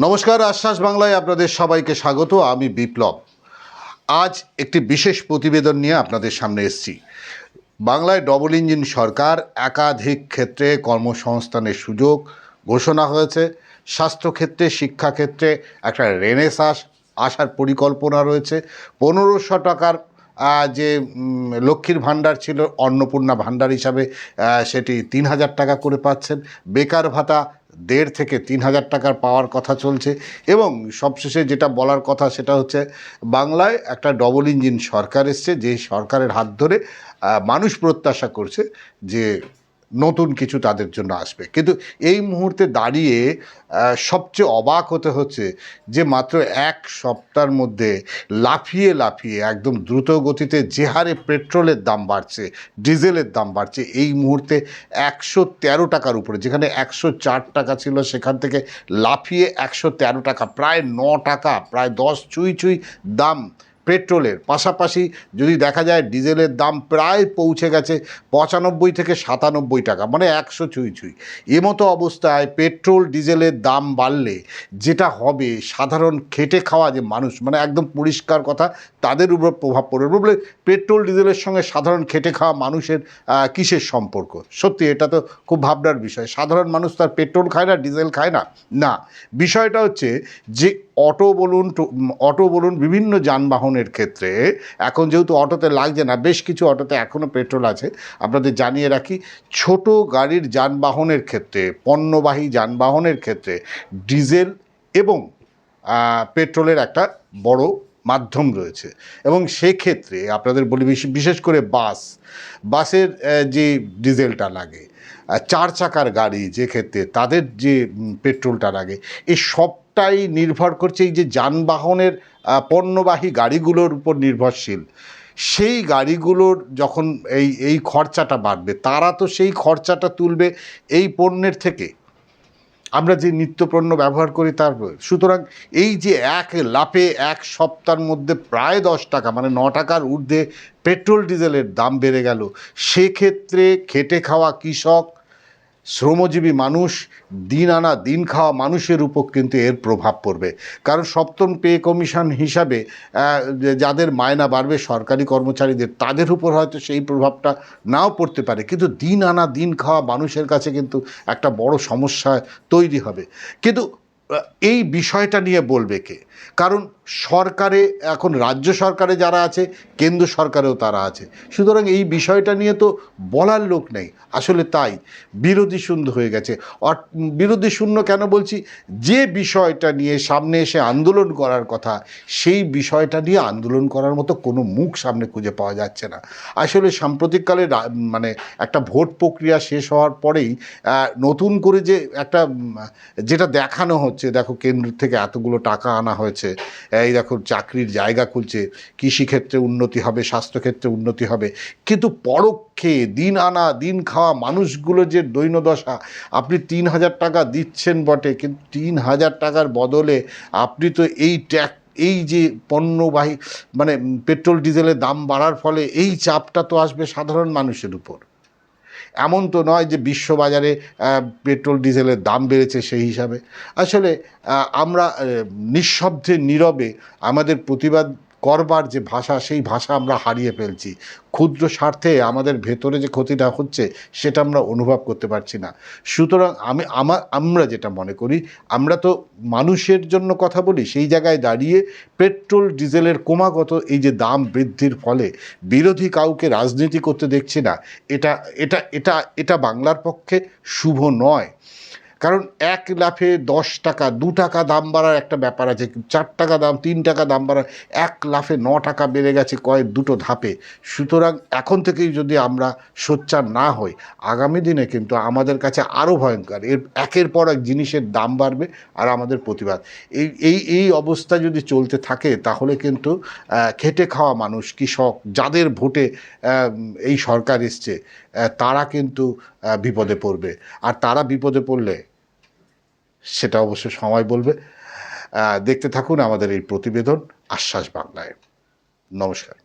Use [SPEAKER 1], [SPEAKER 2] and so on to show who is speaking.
[SPEAKER 1] নমস্কার, আশ্বাস বাংলায় আপনাদের সবাইকে স্বাগত। আমি বিপ্লব। আজ একটি বিশেষ প্রতিবেদন নিয়ে আপনাদের সামনে এসেছি। বাংলায় ডবল ইঞ্জিন সরকার, একাধিক ক্ষেত্রে কর্মসংস্থানের সুযোগ ঘোষণা হয়েছে। স্বাস্থ্যক্ষেত্রে, শিক্ষাক্ষেত্রে একটা রেনেসাঁস আসার পরিকল্পনা রয়েছে। 1500 টাকার যে লক্ষ্মীর ভাণ্ডার ছিল, অন্নপূর্ণা ভাণ্ডার হিসাবে সেটি 3000 টাকা করে পাচ্ছেন। বেকার ভাতা 1.5 থেকে 3000 টাকার পাওয়ার কথা চলছে। এবং সবশেষে যেটা বলার কথা সেটা হচ্ছে, বাংলায় একটা ডবল ইঞ্জিন সরকার এসছে, যে সরকারের হাত ধরে মানুষ প্রত্যাশা করছে যে নতুন কিছু তাদের জন্য আসবে। কিন্তু এই মুহূর্তে দাঁড়িয়ে সবচেয়ে অবাক হতে হচ্ছে যে মাত্র এক সপ্তাহের মধ্যে লাফিয়ে লাফিয়ে একদম দ্রুত গতিতে যে হারে পেট্রোলের দাম বাড়ছে, ডিজেলের দাম বাড়ছে, এই মুহূর্তে 113 টাকার উপরে, যেখানে 104 টাকা ছিল সেখান থেকে লাফিয়ে 113 টাকা, প্রায় 9 টাকা, প্রায় 10 ছুঁই ছুঁই দাম পেট্রোলের। পাশাপাশি যদি দেখা যায় ডিজেলের দাম প্রায় পৌঁছে গেছে 95 থেকে 97 টাকা, মানে 100 ছুঁই ছুঁই। এমতো অবস্থায় পেট্রোল ডিজেলের দাম বাড়লে যেটা হবে, সাধারণ খেটে খাওয়া যে মানুষ, মানে একদম পরিষ্কার কথা, তাদের উপর প্রভাব পড়বে। বলে পেট্রোল ডিজেলের সঙ্গে সাধারণ খেটে খাওয়া মানুষের কিসের সম্পর্ক? সত্যি এটা তো খুব ভাবনার বিষয়। সাধারণ মানুষ তার পেট্রোল খায় না, ডিজেল খায় না। না, বিষয়টা হচ্ছে যে অটো বলুন বিভিন্ন যানবাহনের ক্ষেত্রে এখন যেহেতু অটোতে লাগছে না, বেশ কিছু অটোতে এখনও পেট্রোল আছে। আপনাদের জানিয়ে রাখি, ছোট গাড়ির যানবাহনের ক্ষেত্রে, পণ্যবাহী যানবাহনের ক্ষেত্রে ডিজেল এবং পেট্রোলের একটা বড় মাধ্যম রয়েছে। এবং সেক্ষেত্রে আপনাদের বলি, বিশেষ করে বাসের যে ডিজেলটা লাগে, 4 চাকার গাড়ি যে ক্ষেত্রে তাদের যে পেট্রোলটা লাগে, এই সবটাই নির্ভর করছে এই যে যানবাহনের পণ্যবাহী গাড়িগুলোর উপর নির্ভরশীল। সেই গাড়িগুলোর যখন এই খরচাটা বাড়বে, তারা তো সেই খরচাটা তুলবে এই পণ্যের থেকে, আমরা যে নিত্যপণ্য ব্যবহার করি তার। সুতরাং এই যে এক লাফে এক সপ্তাহের মধ্যে প্রায় 10 টাকা, মানে 9 টাকার ঊর্ধ্বে পেট্রোল ডিজেলের দাম বেড়ে গেল, সেক্ষেত্রে খেটে খাওয়া কৃষক, শ্রমজীবী মানুষ, দিন আনা দিন খাওয়া মানুষের উপর কিন্তু এর প্রভাব পড়বে। কারণ সপ্তম পে কমিশন হিসাবে যাদের মায়না বাড়বে, সরকারি কর্মচারীদের, তাদের উপর হয়তো সেই প্রভাবটা নাও পড়তে পারে, কিন্তু দিন আনা দিন খাওয়া মানুষের কাছে কিন্তু একটা বড় সমস্যা তৈরি হবে। কিন্তু এই বিষয়টা নিয়ে বলবে কে? কারণ সরকারে এখন, রাজ্য সরকারে যারা আছে, কেন্দ্র সরকারেও তারা আছে। সুতরাং এই বিষয়টা নিয়ে তো বলার লোক নেই। আসলে তাই বিরোধী শূন্য হয়ে গেছে। বিরোধী শূন্য কেন বলছি? যে বিষয়টা নিয়ে সামনে এসে আন্দোলন করার কথা, সেই বিষয়টা নিয়ে আন্দোলন করার মতো কোনো মুখ সামনে খুঁজে পাওয়া যাচ্ছে না। আসলে সাম্প্রতিককালে মানে একটা ভোট প্রক্রিয়া শেষ হওয়ার পরেই নতুন করে যে একটা যেটা দেখানো হচ্ছে, দেখো কেন্দ্র থেকে এতগুলো টাকা আনা হয়েছে, এই দেখো চাকরির জায়গা খুলছে, কৃষিক্ষেত্রে উন্নতি হবে, স্বাস্থ্যক্ষেত্রে উন্নতি হবে, কিন্তু পরোক্ষে দিন আনা দিন খাওয়া মানুষগুলো যে দৈন্যদশা, আপনি 3000 টাকা দিচ্ছেন বটে, কিন্তু 3000 টাকার বদলে আপনি তো এই যে পণ্যবাহী, মানে পেট্রোল ডিজেলের দাম বাড়ার ফলে এই চাপটা তো আসবে সাধারণ মানুষের উপর। এমন তো নয় যে বিশ্ববাজারে পেট্রোল ডিজেলের দাম বেড়েছে সেই হিসাবে। আসলে আমরা নিঃশব্দে নীরবে আমাদের প্রতিবাদ করবার যে ভাষা, সেই ভাষা আমরা হারিয়ে ফেলছি। ক্ষুদ্র স্বার্থে আমাদের ভেতরে যে ক্ষতিটা হচ্ছে সেটা আমরা অনুভব করতে পারছি না। সুতরাং আমরা যেটা মনে করি, আমরা তো মানুষের জন্য কথা বলি, সেই জায়গায় দাঁড়িয়ে পেট্রোল ডিজেলের ক্রমাগত এই যে দাম বৃদ্ধির ফলে বিরোধী কাউকে রাজনীতি করতে দেখছি না। এটা এটা এটা এটা বাংলার পক্ষে শুভ নয়। কারণ এক লাফে 10 টাকা 2 টাকা দাম বাড়ার একটা ব্যাপার আছে, 4 টাকা দাম, 3 টাকা দাম বাড়ার, এক লাফে 9 টাকা বেড়ে গেছে দুটো ধাপে। সুতরাং এখন থেকেই যদি আমরা সোচ্চার না হই, আগামী দিনে কিন্তু আমাদের কাছে আরও ভয়ঙ্কর, একের পর এক জিনিসের দাম বাড়বে আর আমাদের প্রতিবাদ। এই অবস্থা যদি চলতে থাকে, তাহলে কিন্তু খেটে খাওয়া মানুষ, কৃষক, যাদের ভোটে এই সরকার এসছে, তারা কিন্তু বিপদে পড়বে। আর তারা বিপদে পড়লে সেটা অবশ্য সময় বলবে। দেখতে থাকুন আমাদের এই প্রতিবেদন আশ্বাস বাংলায়। নমস্কার।